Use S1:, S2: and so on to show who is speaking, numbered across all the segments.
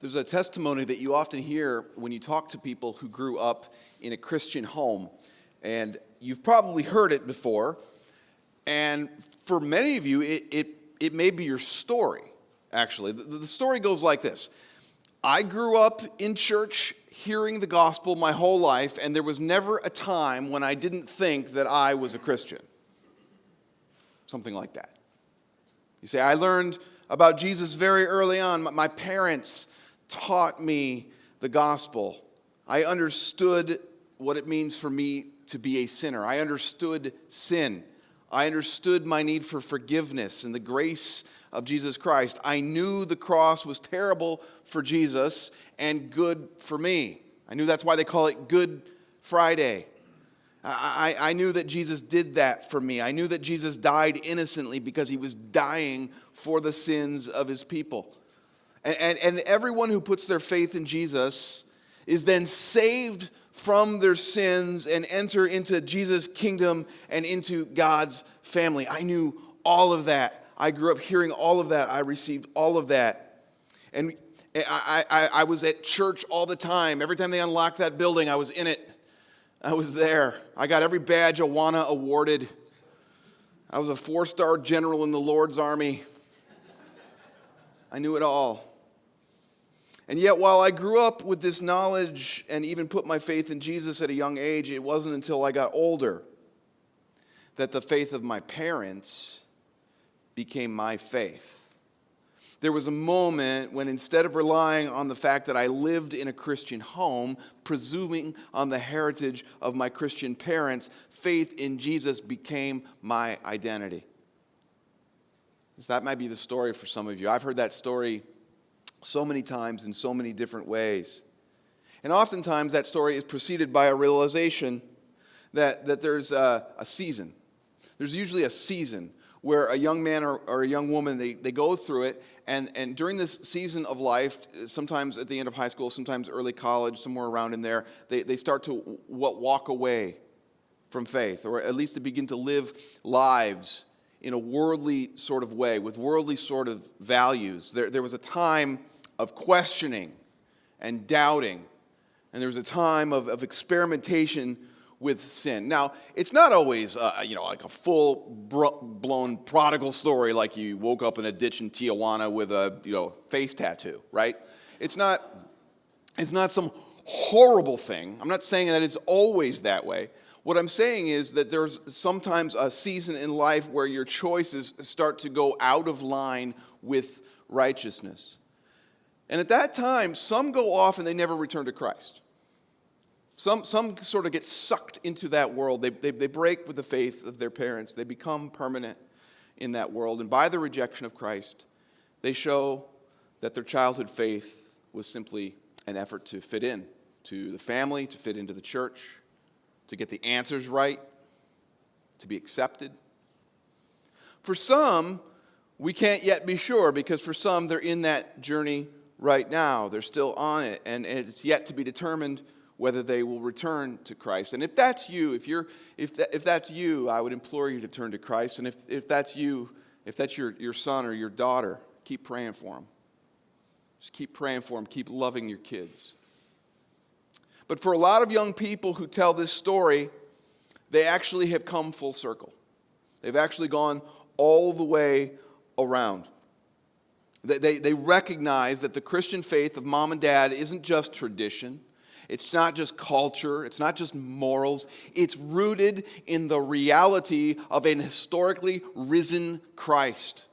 S1: There's a testimony that you often hear when you talk to people who grew up in a Christian home. And you've probably heard it before. And for many of you, it may be your story, actually. The story goes like this. I grew up in church hearing the gospel my whole life, and there was never a time when I didn't think that I was a Christian. Something like that. You say, I learned about Jesus very early on. My parents taught me the gospel. I understood what it means for me to be a sinner. I understood sin. I understood my need for forgiveness and the grace of Jesus Christ. I knew the cross was terrible for Jesus and good for me. I knew that's why they call it Good Friday. I knew that Jesus did that for me. I knew that Jesus died innocently because he was dying for the sins of his people. And everyone who puts their faith in Jesus is then saved from their sins and enter into Jesus' kingdom and into God's family. I knew all of that. I grew up hearing all of that. I received all of that. And I was at church all the time. Every time they unlocked that building, I was in it. I was there. I got every badge Awana awarded. I was a 4-star general in the Lord's army. I knew it all. And yet, while I grew up with this knowledge and even put my faith in Jesus at a young age, it wasn't until I got older that the faith of my parents became my faith. There was a moment when instead of relying on the fact that I lived in a Christian home, presuming on the heritage of my Christian parents, faith in Jesus became my identity. So that might be the story for some of you. I've heard that story so many times in so many different ways. And oftentimes that story is preceded by a realization that there's a season. There's usually a season where a young man or a young woman, they go through it, and during this season of life, sometimes at the end of high school, sometimes early college, somewhere around in there, they start to walk away from faith, or at least to begin to live lives in a worldly sort of way, with worldly sort of values. There was a time of questioning and doubting, and there was a time of experimentation with sin. Now, it's not always, like a full-blown prodigal story, like you woke up in a ditch in Tijuana with a, face tattoo, right? It's not some horrible thing. I'm not saying that it's always that way. What I'm saying is that there's sometimes a season in life where your choices start to go out of line with righteousness. And at that time, some go off and they never return to Christ. Some sort of get sucked into that world. They break with the faith of their parents. They become permanent in that world. And by the rejection of Christ, they show that their childhood faith was simply an effort to fit in to the family, to fit into the church, to get the answers right, to be accepted. For some, we can't yet be sure, because for some, they're in that journey right now. They're still on it, and it's yet to be determined whether they will return to Christ. And if that's you, if that's you, I would implore you to turn to Christ. And if that's you, if that's your son or your daughter, keep praying for them. Just keep praying for them. Keep loving your kids. But for a lot of young people who tell this story, they actually have come full circle. They've actually gone all the way around. They recognize that the Christian faith of mom and dad isn't just tradition. It's not just culture. It's not just morals. It's rooted in the reality of an historically risen Christ.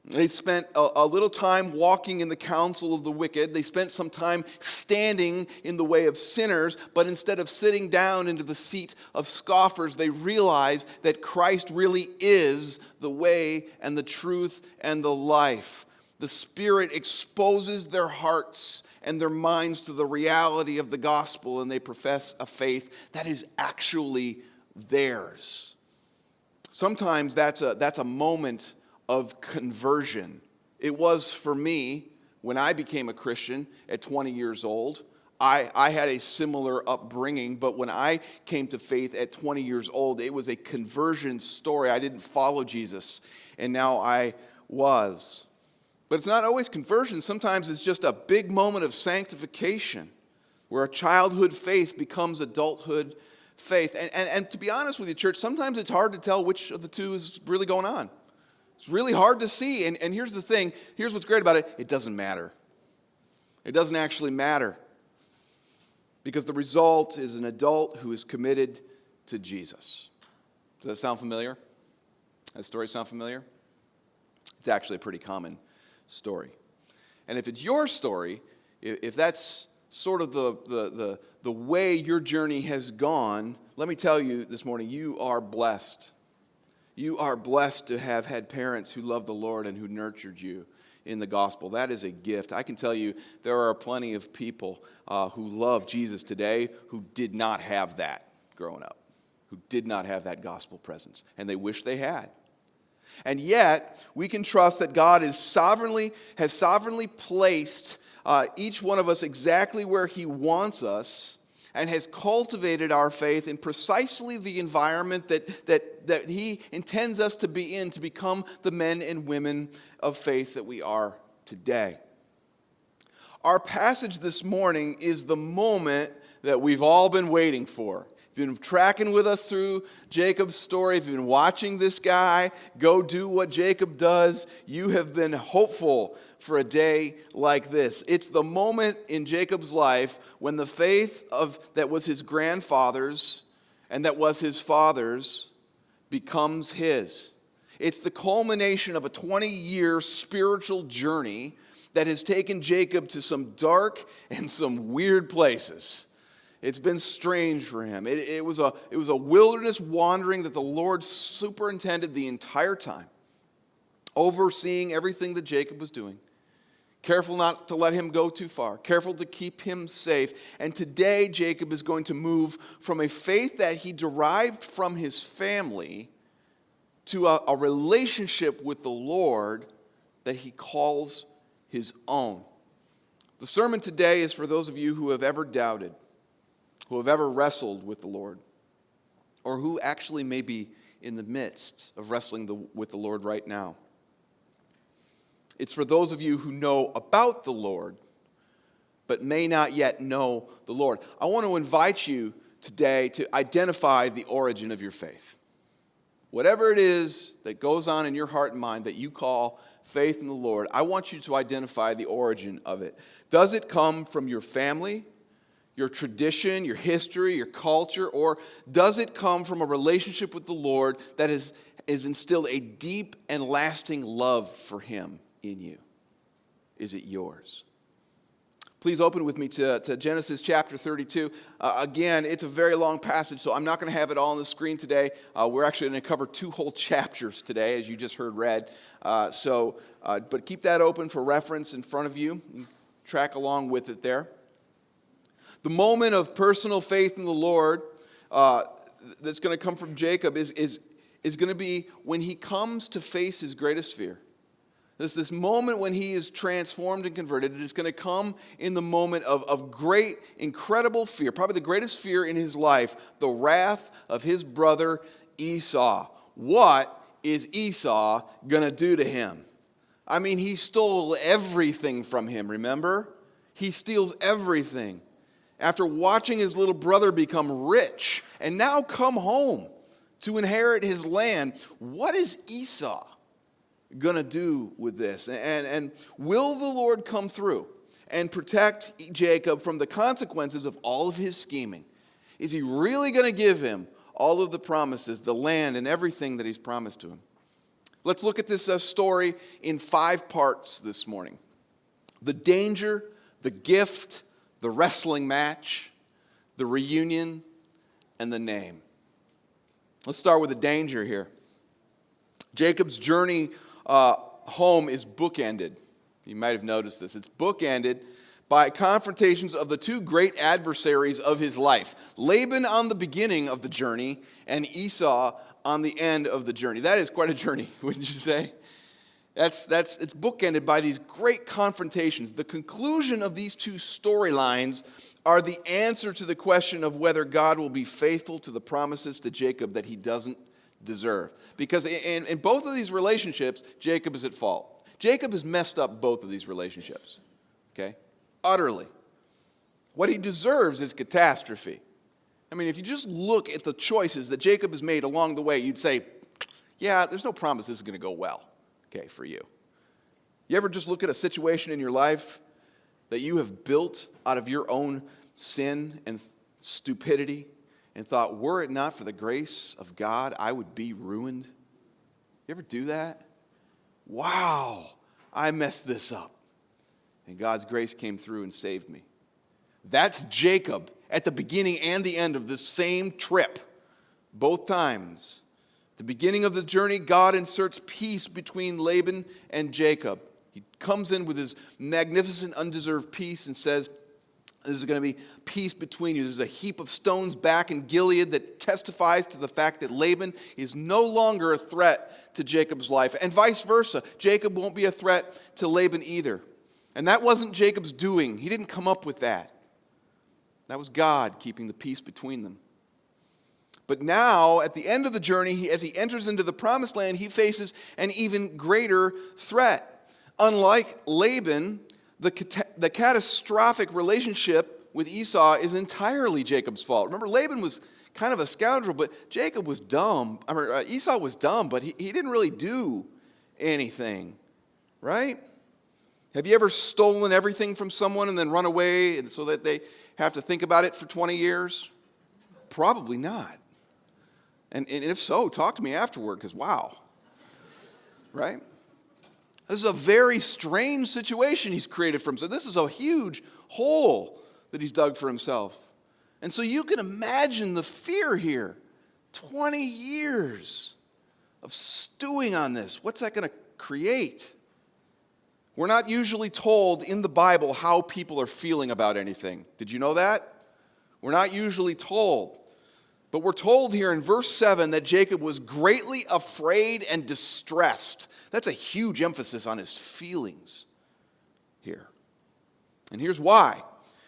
S1: They spent a little time walking in the counsel of the wicked. They spent some time standing in the way of sinners. But instead of sitting down into the seat of scoffers, they realized that Christ really is the way and the truth and the life. The Spirit exposes their hearts and their minds to the reality of the gospel, and they profess a faith that is actually theirs. Sometimes that's a moment of conversion. It was for me when I became a Christian at 20 years old. I had a similar upbringing, but when I came to faith at 20 years old, it was a conversion story. I didn't follow Jesus, and now I was. But it's not always conversion. Sometimes it's just a big moment of sanctification where a childhood faith becomes adulthood faith. And to be honest with you, church, sometimes it's hard to tell which of the two is really going on. It's really hard to see. And here's the thing. Here's what's great about it. It doesn't matter. It doesn't actually matter. Because the result is an adult who is committed to Jesus. Does that sound familiar? Does that story sound familiar? It's actually a pretty common story. And if it's your story, if that's sort of the way your journey has gone, let me tell you this morning, you are blessed. You are blessed to have had parents who love the Lord and who nurtured you in the gospel. That is a gift. I can tell you there are plenty of people who love Jesus today who did not have that growing up, who did not have that gospel presence, and they wish they had. And yet, we can trust that God has sovereignly placed each one of us exactly where He wants us and has cultivated our faith in precisely the environment that He intends us to be in to become the men and women of faith that we are today. Our passage this morning is the moment that we've all been waiting for. If you've been tracking with us through Jacob's story, if you've been watching this guy go do what Jacob does, you have been hopeful for a day like this. It's the moment in Jacob's life when the faith that was his grandfather's and that was his father's becomes his. It's the culmination of a 20-year spiritual journey that has taken Jacob to some dark and some weird places. It's been strange for him. It was a wilderness wandering that the Lord superintended the entire time, overseeing everything that Jacob was doing. Careful not to let him go too far. Careful to keep him safe. And today, Jacob is going to move from a faith that he derived from his family to a relationship with the Lord that he calls his own. The sermon today is for those of you who have ever doubted, who have ever wrestled with the Lord, or who actually may be in the midst of wrestling with the Lord right now. It's for those of you who know about the Lord, but may not yet know the Lord. I want to invite you today to identify the origin of your faith. Whatever it is that goes on in your heart and mind that you call faith in the Lord, I want you to identify the origin of it. Does it come from your family, your tradition, your history, your culture, or does it come from a relationship with the Lord that is instilled a deep and lasting love for Him in you? Is it yours? Please open with me to Genesis chapter 32. Again, it's a very long passage, so I'm not going to have it all on the screen today. We're actually going to cover 2 whole chapters today, as you just heard read. But keep that open for reference in front of you. Track along with it there. The moment of personal faith in the Lord that's going to come from Jacob is going to be when he comes to face his greatest fear. This moment when he is transformed and converted, it is going to come in the moment of great, incredible fear, probably the greatest fear in his life, the wrath of his brother Esau. What is Esau going to do to him? I mean, he stole everything from him, remember? He steals everything. After watching his little brother become rich and now come home to inherit his land, what is Esau going to do with this? And will the Lord come through and protect Jacob from the consequences of all of his scheming? Is he really going to give him all of the promises, the land and everything that he's promised to him? Let's look at this story in 5 parts this morning. The danger, the gift, the wrestling match, the reunion, and the name. Let's start with the danger here. Jacob's journey home is bookended. You might have noticed this. It's bookended by confrontations of the 2 great adversaries of his life. Laban on the beginning of the journey and Esau on the end of the journey. That is quite a journey, wouldn't you say? It's bookended by these great confrontations. The conclusion of these 2 storylines are the answer to the question of whether God will be faithful to the promises to Jacob that he doesn't deserve. Because in both of these relationships, Jacob is at fault. Jacob has messed up both of these relationships, okay? Utterly. What he deserves is catastrophe. I mean, if you just look at the choices that Jacob has made along the way, you'd say, yeah, there's no promise this is going to go well, okay, for you. You ever just look at a situation in your life that you have built out of your own sin and stupidity and thought, were it not for the grace of God, I would be ruined? You ever do that? Wow, I messed this up. And God's grace came through and saved me. That's Jacob at the beginning and the end of this same trip, both times. At the beginning of the journey, God inserts peace between Laban and Jacob. He comes in with his magnificent, undeserved peace and says, there's going to be peace between you. There's a heap of stones back in Gilead that testifies to the fact that Laban is no longer a threat to Jacob's life. And vice versa. Jacob won't be a threat to Laban either. And that wasn't Jacob's doing. He didn't come up with that. That was God keeping the peace between them. But now, at the end of the journey, as he enters into the promised land, he faces an even greater threat. Unlike Laban, the catastrophic relationship with Esau is entirely Jacob's fault. Remember, Laban was kind of a scoundrel, but Jacob was dumb. Esau was dumb, but he didn't really do anything, right? Have you ever stolen everything from someone and then run away and so that they have to think about it for 20 years? Probably not. And if so, talk to me afterward, because wow. Right? This is a very strange situation he's created for himself. This is a huge hole that he's dug for himself. And so you can imagine the fear here. 20 years of stewing on this. What's that going to create? We're not usually told in the Bible how people are feeling about anything. Did you know that? We're not usually told. But we're told here in verse 7 that Jacob was greatly afraid and distressed. That's a huge emphasis on his feelings here. And here's why.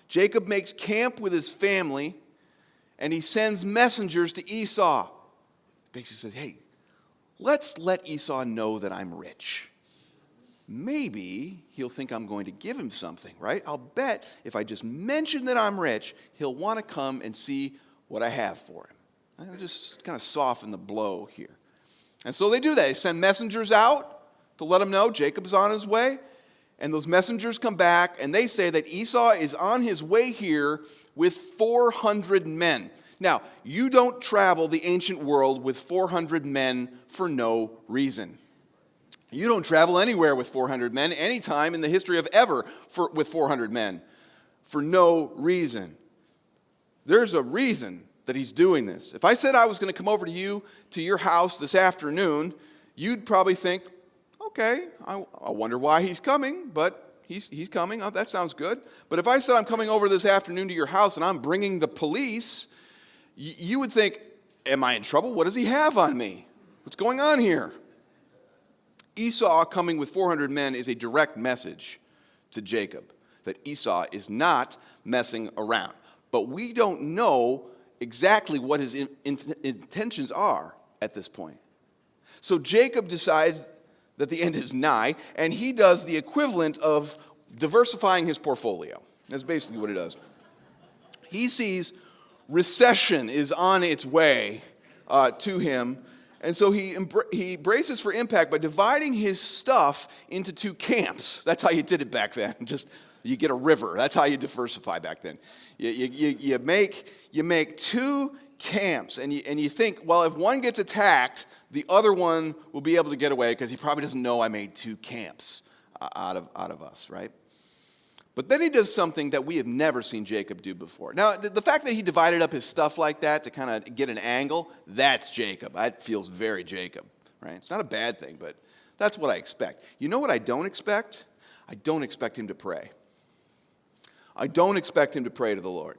S1: Jacob makes camp with his family, and he sends messengers to Esau. Basically says, hey, let's let Esau know that I'm rich. Maybe he'll think I'm going to give him something, right? I'll bet if I just mention that I'm rich, he'll want to come and see what I have for him. I'll just kind of soften the blow here. And so they do that. They send messengers out to let him know Jacob's on his way. And those messengers come back and they say that Esau is on his way here with 400 men. Now, you don't travel the ancient world with 400 men for no reason. You don't travel anywhere with 400 men, anytime in the history of ever with 400 men, for no reason. There's a reason that he's doing this. If I said I was going to come over to your house this afternoon, you'd probably think, okay, I wonder why he's coming, but he's coming. Oh, that sounds good. But if I said I'm coming over this afternoon to your house and I'm bringing the police, you would think, am I in trouble? What does he have on me? What's going on here? Esau coming with 400 men is a direct message to Jacob that Esau is not messing around. But we don't know exactly what his intentions are at this point. So Jacob decides that the end is nigh, and he does the equivalent of diversifying his portfolio. That's basically what he does. He sees recession is on its way to him, and so he braces for impact by dividing his stuff into two camps. That's how you did it back then. Just you get a river. That's how you diversify back then. You make two camps, and you think, well, if one gets attacked, the other one will be able to get away because he probably doesn't know I made two camps out of us, right? But then he does something that we have never seen Jacob do before. Now, the fact that he divided up his stuff like that to kind of get an angle, that's Jacob. That feels very Jacob, right? It's not a bad thing, but that's what I expect. You know what I don't expect? I don't expect him to pray. I don't expect him to pray to the Lord.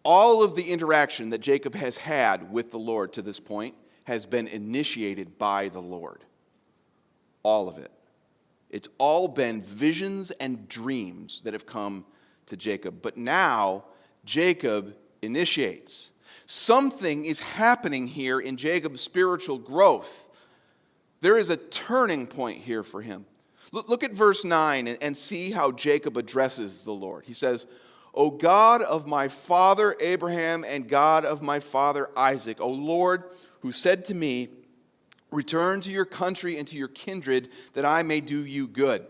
S1: All of the interaction that Jacob has had with the Lord to this point has been initiated by the Lord. All of it. It's all been visions and dreams that have come to Jacob. But now, Jacob initiates. Something is happening here in Jacob's spiritual growth There is a turning point here for him. Look at verse 9 and see how Jacob addresses the Lord. He says, O God of my father Abraham and God of my father Isaac, O Lord, who said to me, return to your country and to your kindred, that I may do you good.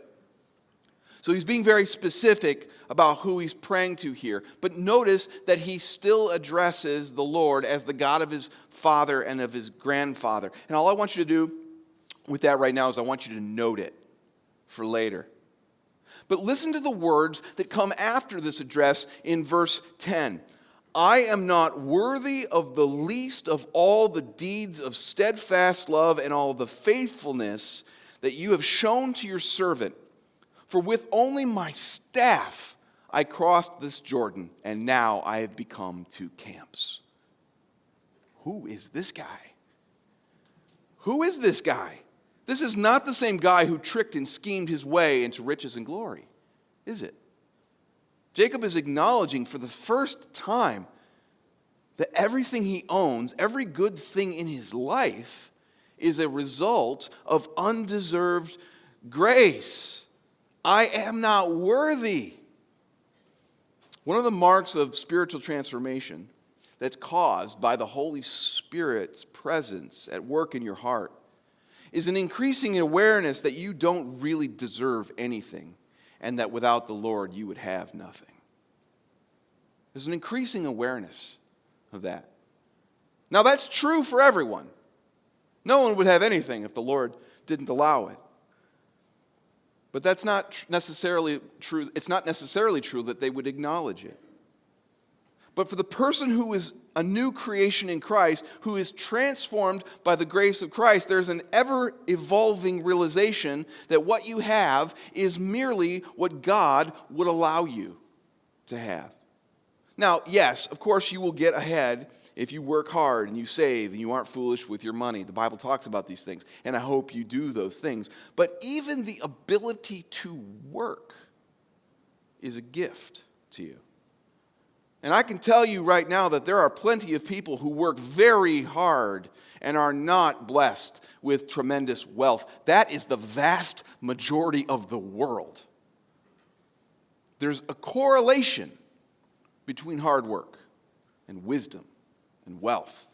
S1: So he's being very specific about who he's praying to here. But notice that he still addresses the Lord as the God of his father and of his grandfather. And all I want you to do with that right now is I want you to note it for later. But listen to the words that come after this address in verse 10. I am not worthy of the least of all the deeds of steadfast love and all the faithfulness that you have shown to your servant. For with only my staff I crossed this Jordan, and now I have become two camps. Who is this guy? Who is this guy? This is not the same guy who tricked and schemed his way into riches and glory, is it? Jacob is acknowledging for the first time that everything he owns, every good thing in his life, is a result of undeserved grace. I am not worthy. One of the marks of spiritual transformation that's caused by the Holy Spirit's presence at work in your heart is an increasing awareness that you don't really deserve anything and that without the Lord you would have nothing. There's an increasing awareness of that. Now that's true for everyone. No one would have anything if the Lord didn't allow it. But that's not necessarily true. It's not necessarily true that they would acknowledge it. But for the person who is a new creation in Christ, who is transformed by the grace of Christ, there's an ever-evolving realization that what you have is merely what God would allow you to have. Now, yes, of course you will get ahead if you work hard and you save and you aren't foolish with your money. The Bible talks about these things, and I hope you do those things. But even the ability to work is a gift to you. And I can tell you right now that there are plenty of people who work very hard and are not blessed with tremendous wealth. That is the vast majority of the world. There's a correlation between hard work and wisdom and wealth.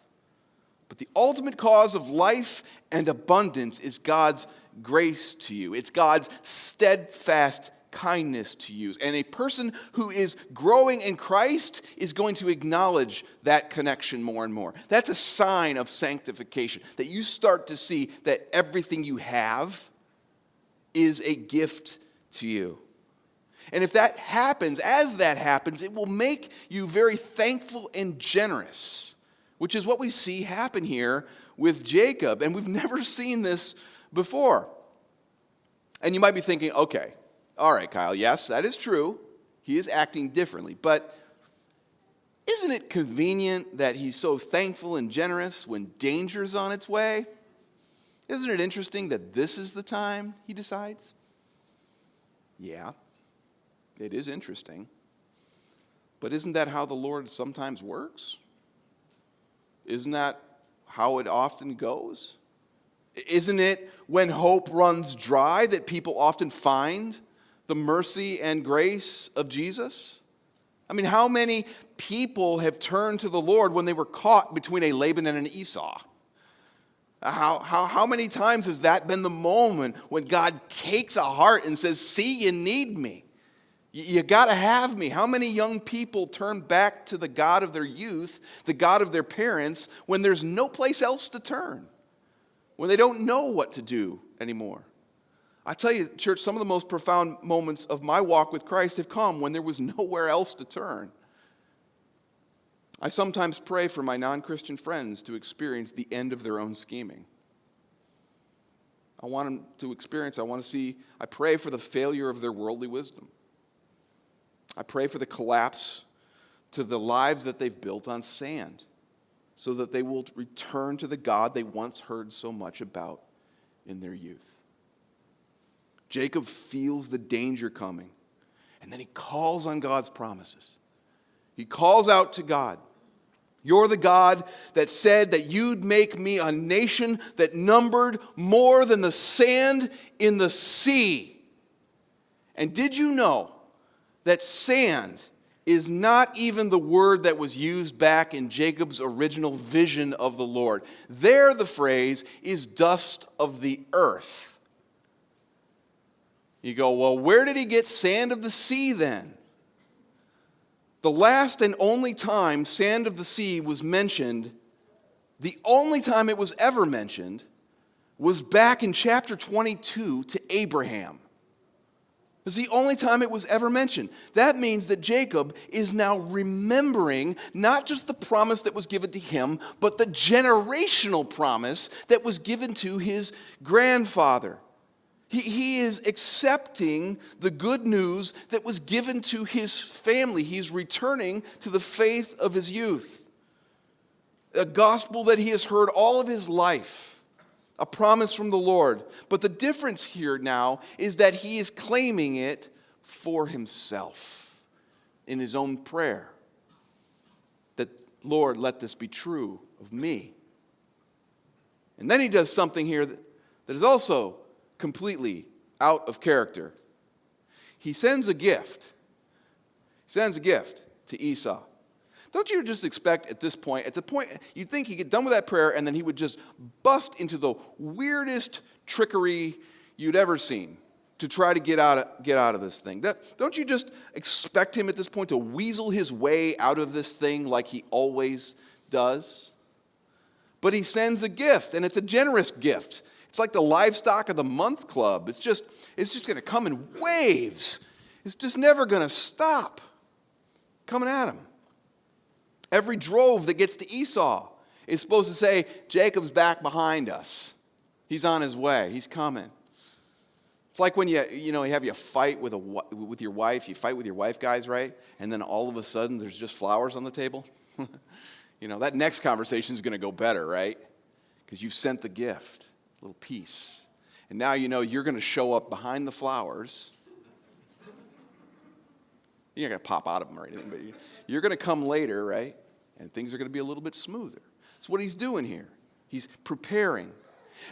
S1: But the ultimate cause of life and abundance is God's grace to you. It's God's steadfast kindness to you. And a person who is growing in Christ is going to acknowledge that connection more and more. That's a sign of sanctification, that you start to see that everything you have is a gift to you. And if that happens, as that happens, it will make you very thankful and generous, which is what we see happen here with Jacob. And we've never seen this before. And you might be thinking, okay, all right, Kyle, yes, that is true. He is acting differently. But isn't it convenient that he's so thankful and generous when danger's on its way? Isn't it interesting that this is the time he decides? Yeah, it is interesting. But isn't that how the Lord sometimes works? Isn't that how it often goes? Isn't it when hope runs dry that people often find the mercy and grace of Jesus? I mean, how many people have turned to the Lord when they were caught between a Laban and an Esau? How many times has that been the moment when God takes a heart and says, see, you need me. You got to have me. How many young people turn back to the God of their youth, the God of their parents, when there's no place else to turn, when they don't know what to do anymore? I tell you, church, some of the most profound moments of my walk with Christ have come when there was nowhere else to turn. I sometimes pray for my non-Christian friends to experience the end of their own scheming. I want them to experience, I pray for the failure of their worldly wisdom. I pray for the collapse to the lives that they've built on sand, so that they will return to the God they once heard so much about in their youth. Jacob feels the danger coming, and then he calls on God's promises. He calls out to God. You're the God that said that you'd make me a nation that numbered more than the sand in the sea. And did you know that sand is not even the word that was used back in Jacob's original vision of the Lord? There the phrase is dust of the earth. You go, well, where did he get sand of the sea then? The last and only time sand of the sea was mentioned, the only time it was ever mentioned, was back in chapter 22 to Abraham. It's the only time it was ever mentioned. That means that Jacob is now remembering not just the promise that was given to him, but the generational promise that was given to his grandfather. He is accepting the good news that was given to his family. He's returning to the faith of his youth. A gospel that he has heard all of his life. A promise from the Lord. But the difference here now is that he is claiming it for himself in his own prayer. That, Lord, let this be true of me. And then he does something here that is also completely out of character. He sends a gift. He sends a gift to Esau. Don't you just expect at the point, you'd think he'd get done with that prayer and then he would just bust into the weirdest trickery you'd ever seen to try to get out of this thing. Don't you just expect him at this point to weasel his way out of this thing like he always does? But he sends a gift, and it's a generous gift. It's like the livestock of the month club. It's just going to come in waves. It's just never going to stop coming at him. Every drove that gets to Esau is supposed to say, Jacob's back behind us. He's on his way. He's coming. It's like when you have a fight with your wife. You fight with your wife, guys, right? And then all of a sudden there's just flowers on the table. That next conversation is going to go better, right? Because you've sent the gift. Little piece. And now you're going to show up behind the flowers. You're not going to pop out of them or anything, but you're going to come later, right? And things are going to be a little bit smoother. That's what he's doing here. He's preparing.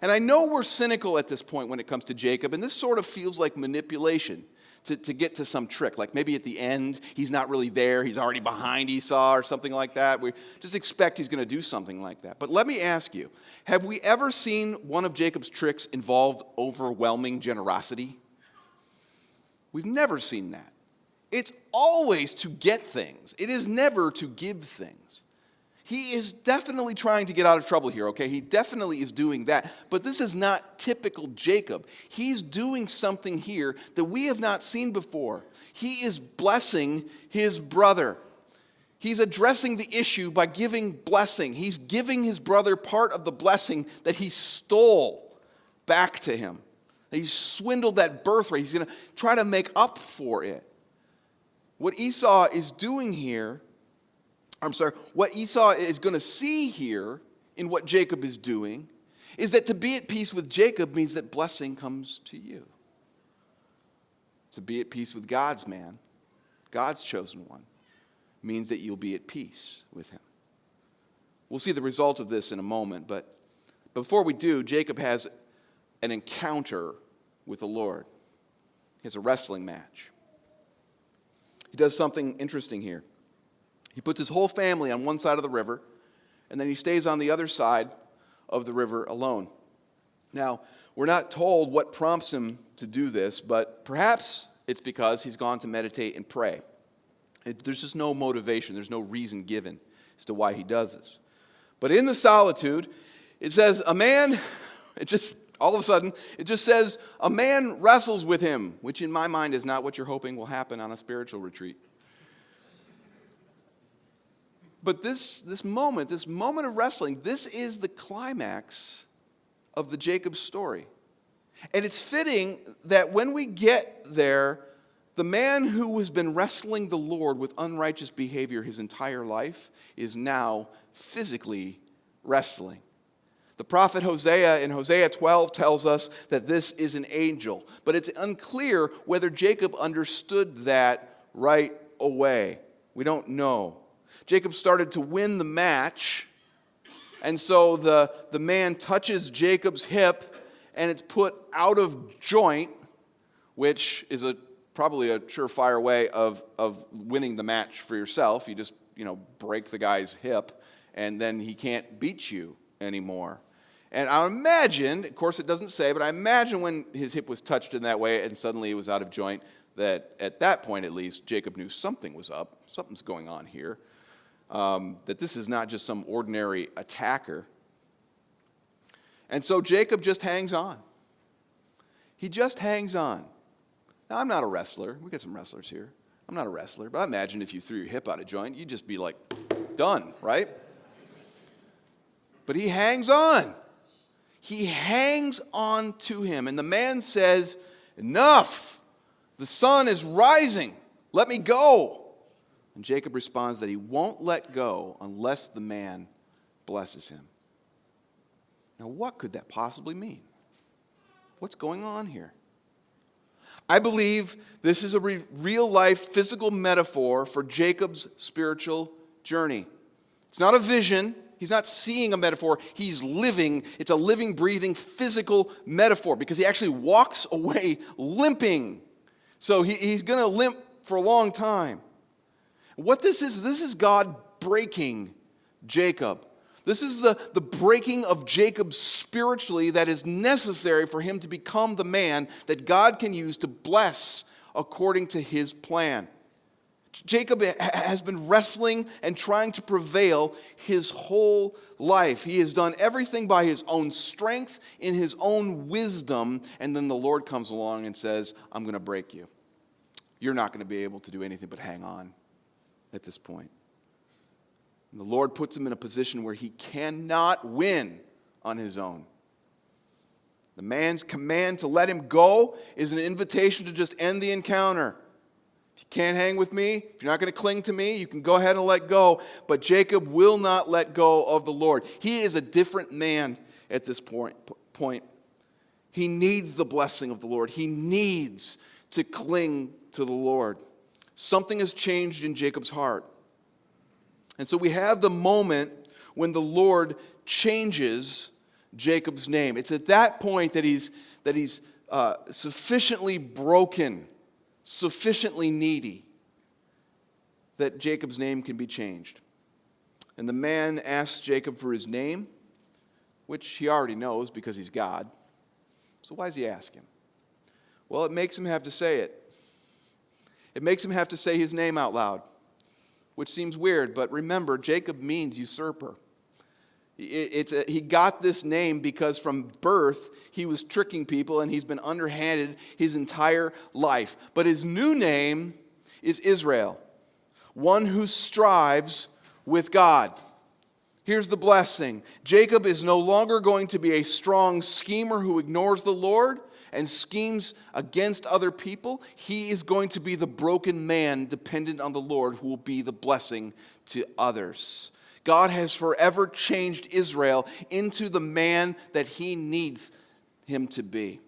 S1: And I know we're cynical at this point when it comes to Jacob, and this sort of feels like manipulation to get to some trick. Like maybe at the end, he's not really there. He's already behind Esau or something like that. We just expect he's going to do something like that. But let me ask you, have we ever seen one of Jacob's tricks involved overwhelming generosity? We've never seen that. It's always to get things. It is never to give things. He is definitely trying to get out of trouble here, okay? He definitely is doing that. But this is not typical Jacob. He's doing something here that we have not seen before. He is blessing his brother. He's addressing the issue by giving blessing. He's giving his brother part of the blessing that he stole back to him. He swindled that birthright. He's going to try to make up for it. What Esau is doing here, what Esau is going to see here in what Jacob is doing is that to be at peace with Jacob means that blessing comes to you. To be at peace with God's man, God's chosen one, means that you'll be at peace with him. We'll see the result of this in a moment, but before we do, Jacob has an encounter with the Lord. He has a wrestling match. He does something interesting here. He puts his whole family on one side of the river, and then he stays on the other side of the river alone. Now, we're not told what prompts him to do this, but perhaps it's because he's gone to meditate and pray. There's just no motivation. There's no reason given as to why he does this. But in the solitude, it says a man, all of a sudden, it just says a man wrestles with him, which in my mind is not what you're hoping will happen on a spiritual retreat. But this moment of wrestling, this is the climax of the Jacob story. And it's fitting that when we get there, the man who has been wrestling the Lord with unrighteous behavior his entire life is now physically wrestling. The prophet Hosea in Hosea 12 tells us that this is an angel, but it's unclear whether Jacob understood that right away. We don't know. Jacob started to win the match, and so the man touches Jacob's hip, and it's put out of joint, which is probably a surefire way of winning the match for yourself. You just, break the guy's hip, and then he can't beat you anymore. And I imagine, of course it doesn't say, but I imagine when his hip was touched in that way and suddenly it was out of joint, that at that point at least, Jacob knew something was up, something's going on here, that this is not just some ordinary attacker. And so Jacob just hangs on. He just hangs on. Now, I'm not a wrestler. We got some wrestlers here. I'm not a wrestler, but I imagine if you threw your hip out of joint, you'd just be like, done, right? But he hangs on. He hangs on to him. And the man says, enough. The sun is rising. Let me go. And Jacob responds that he won't let go unless the man blesses him. Now, what could that possibly mean? What's going on here? I believe this is a real-life physical metaphor for Jacob's spiritual journey. It's not a vision. He's not seeing a metaphor. He's living. It's a living, breathing, physical metaphor because he actually walks away limping. So he's going to limp for a long time. What this is God breaking Jacob. This is the breaking of Jacob spiritually that is necessary for him to become the man that God can use to bless according to his plan. Jacob has been wrestling and trying to prevail his whole life. He has done everything by his own strength, in his own wisdom, and then the Lord comes along and says, I'm going to break you. You're not going to be able to do anything but hang on at this point. And the Lord puts him in a position where he cannot win on his own. The man's command to let him go is an invitation to just end the encounter. If you can't hang with me, if you're not going to cling to me, you can go ahead and let go. But Jacob will not let go of the Lord. He is a different man at this point. He needs the blessing of the Lord. He needs to cling to the Lord. Something has changed in Jacob's heart. And so we have the moment when the Lord changes Jacob's name. It's at that point that he's sufficiently broken, sufficiently needy, that Jacob's name can be changed. And the man asks Jacob for his name, which he already knows because he's God. So why does he ask him? Well, it makes him have to say it. It makes him have to say his name out loud, which seems weird, but remember, Jacob means usurper. He got this name because from birth, he was tricking people and he's been underhanded his entire life. But his new name is Israel, one who strives with God. Here's the blessing. Jacob is no longer going to be a strong schemer who ignores the Lord and schemes against other people. He is going to be the broken man dependent on the Lord who will be the blessing to others. God has forever changed Israel into the man that he needs him to be.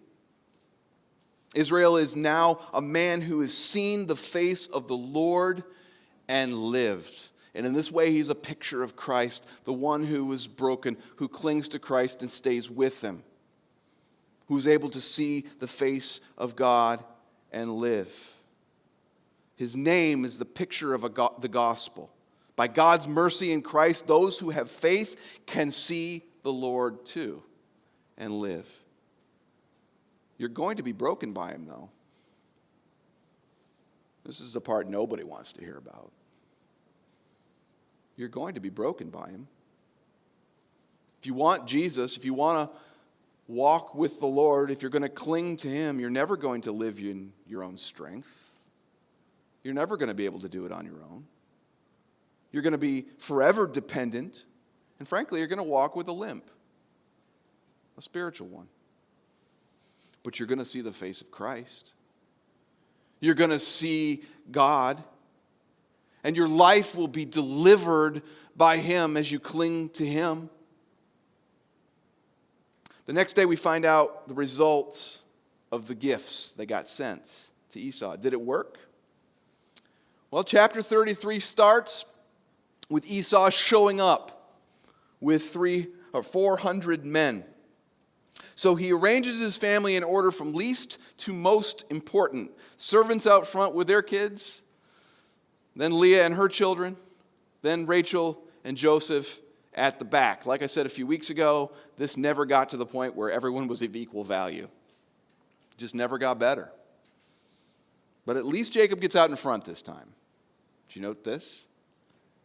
S1: Israel is now a man who has seen the face of the Lord and lived. And in this way, he's a picture of Christ, the one who was broken, who clings to Christ and stays with him, who's able to see the face of God and live. His name is the picture of the gospel. By God's mercy in Christ, those who have faith can see the Lord too and live. You're going to be broken by him, though. This is the part nobody wants to hear about. You're going to be broken by him. If you want Jesus, if you want to walk with the Lord, if you're going to cling to him, you're never going to live in your own strength. You're never going to be able to do it on your own. You're going to be forever dependent, and frankly, you're going to walk with a limp, a spiritual one. But you're going to see the face of Christ. You're going to see God, and your life will be delivered by him as you cling to him. The next day we find out the results of the gifts that got sent to Esau. Did it work? Well, chapter 33 starts with Esau showing up with 400 men. So he arranges his family in order from least to most important. Servants out front with their kids, then Leah and her children, then Rachel and Joseph at the back. Like I said a few weeks ago, this never got to the point where everyone was of equal value. It just never got better. But at least Jacob gets out in front this time. Did you note this?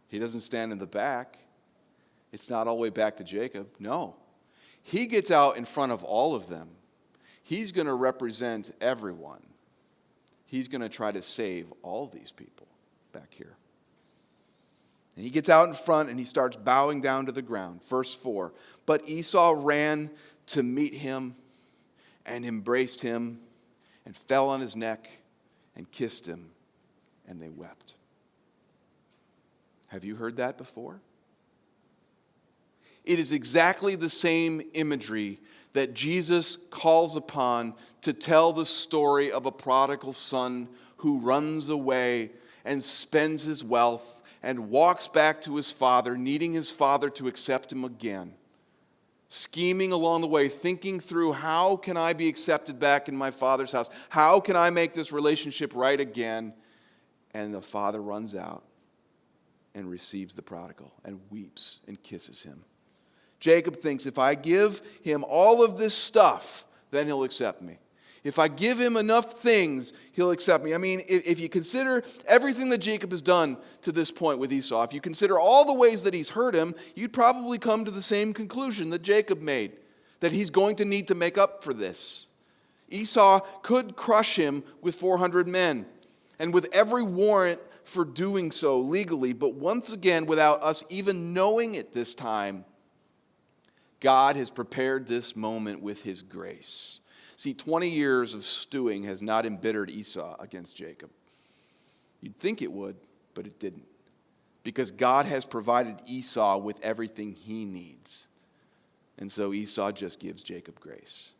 S1: He doesn't stand in the back. It's not all the way back to Jacob. No. He gets out in front of all of them. He's going to represent everyone. He's going to try to save all these people back here. And he gets out in front and he starts bowing down to the ground. Verse 4. But Esau ran to meet him and embraced him and fell on his neck and kissed him, and they wept. Have you heard that before? It is exactly the same imagery that Jesus calls upon to tell the story of a prodigal son who runs away and spends his wealth and walks back to his father, needing his father to accept him again. Scheming along the way, thinking through, how can I be accepted back in my father's house? How can I make this relationship right again? And the father runs out and receives the prodigal and weeps and kisses him. Jacob thinks, if I give him all of this stuff, then he'll accept me. If I give him enough things, he'll accept me. I mean, if you consider everything that Jacob has done to this point with Esau, if you consider all the ways that he's hurt him, you'd probably come to the same conclusion that Jacob made, that he's going to need to make up for this. Esau could crush him with 400 men, and with every warrant for doing so legally, but once again, without us even knowing it this time, God has prepared this moment with his grace. See, 20 years of stewing has not embittered Esau against Jacob. You'd think it would, but it didn't. Because God has provided Esau with everything he needs. And so Esau just gives Jacob grace.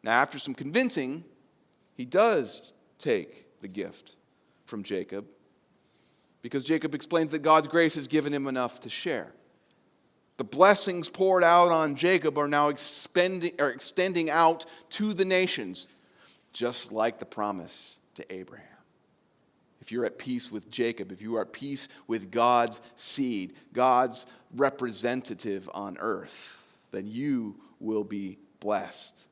S1: Now, after some convincing, he does take the gift from Jacob, because Jacob explains that God's grace has given him enough to share. The blessings poured out on Jacob are now extending out to the nations, just like the promise to Abraham. If you're at peace with Jacob, if you are at peace with God's seed, God's representative on earth, then you will be blessed.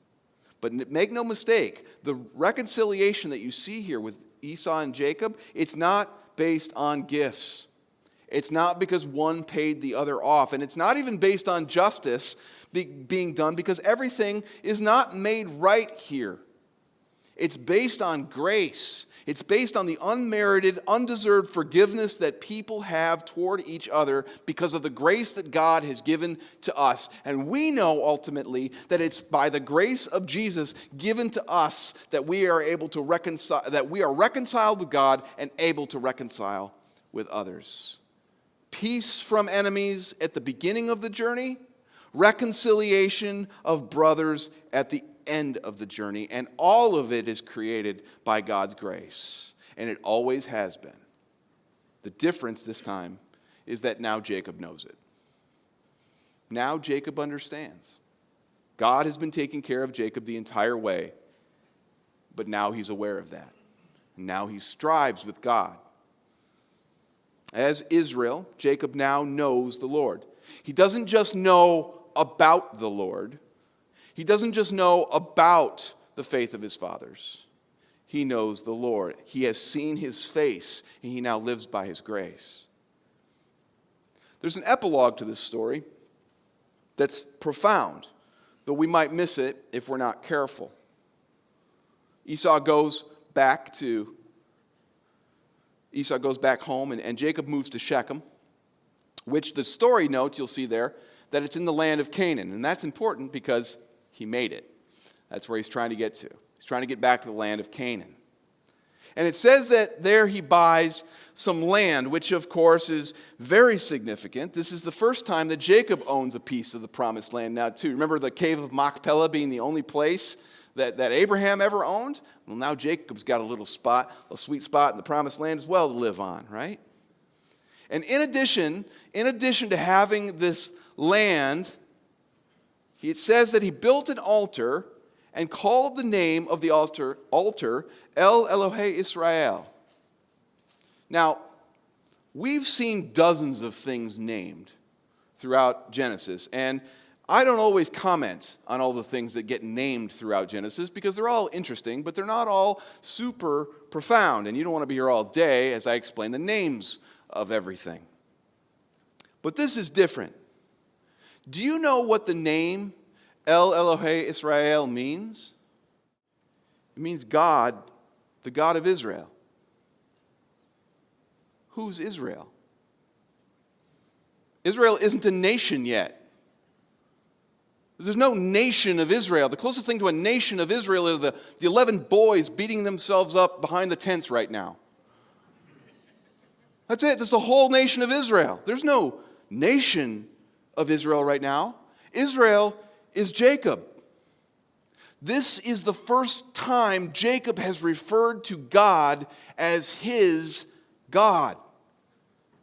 S1: But make no mistake, the reconciliation that you see here with Esau and Jacob, it's not based on gifts. It's not because one paid the other off. And it's not even based on justice being done, because everything is not made right here. It's based on grace. It's based on the unmerited, undeserved forgiveness that people have toward each other because of the grace that God has given to us. And we know ultimately that it's by the grace of Jesus given to us that we are able to reconcile, that we are reconciled with God and able to reconcile with others. Peace from enemies at the beginning of the journey, reconciliation of brothers at the end of the journey, and all of it is created by God's grace, and it always has been. The difference this time is that now Jacob knows it. Now Jacob understands. God has been taking care of Jacob the entire way, but now he's aware of that. Now he strives with God. As Israel, Jacob now knows the Lord. He doesn't just know about the Lord. He doesn't just know about the faith of his fathers. He knows the Lord. He has seen his face, and he now lives by his grace. There's an epilogue to this story that's profound, though we might miss it if we're not careful. Esau goes back home, and Jacob moves to Shechem, which the story notes, you'll see there, that it's in the land of Canaan. And that's important because he made it. That's where he's trying to get to. He's trying to get back to the land of Canaan. And it says that there he buys some land, which of course is very significant. This is the first time that Jacob owns a piece of the promised land now too. Remember the cave of Machpelah being the only place that Abraham ever owned? Well, now Jacob's got a little spot, a sweet spot in the promised land as well to live on, right? And in addition to having this land, it says that he built an altar and called the name of the altar El Elohe Israel. Now, we've seen dozens of things named throughout Genesis, and I don't always comment on all the things that get named throughout Genesis because they're all interesting, but they're not all super profound, and you don't want to be here all day as I explain the names of everything. But this is different. Do you know what the name El Elohe Israel means? It means God, the God of Israel. Who's Israel? Israel isn't a nation yet. There's no nation of Israel. The closest thing to a nation of Israel are the 11 boys beating themselves up behind the tents right now. That's it. That's the whole nation of Israel. There's no nation of Israel right now. Israel is Jacob. This is the first time Jacob has referred to God as his God.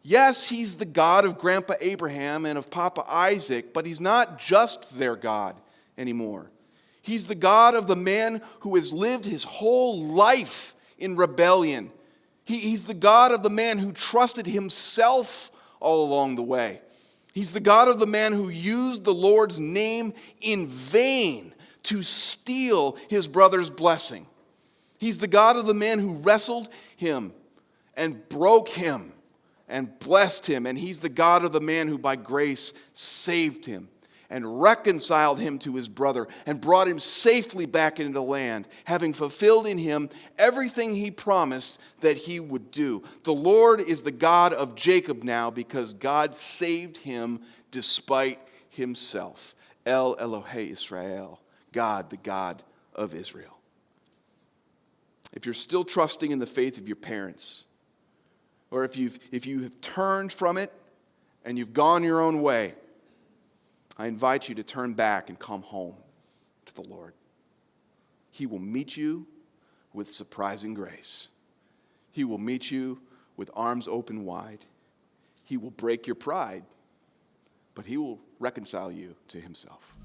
S1: Yes, he's the God of Grandpa Abraham and of Papa Isaac, but he's not just their God anymore. He's the God of the man who has lived his whole life in rebellion. He's the God of the man who trusted himself all along the way. He's the God of the man who used the Lord's name in vain to steal his brother's blessing. He's the God of the man who wrestled him and broke him and blessed him. And he's the God of the man who by grace saved him and reconciled him to his brother and brought him safely back into the land, having fulfilled in him everything he promised that he would do. The Lord is the God of Jacob now because God saved him despite himself. El Elohe Israel, God, the God of Israel. If you're still trusting in the faith of your parents, or if you have turned from it and you've gone your own way, I invite you to turn back and come home to the Lord. He will meet you with surprising grace. He will meet you with arms open wide. He will break your pride, but he will reconcile you to himself.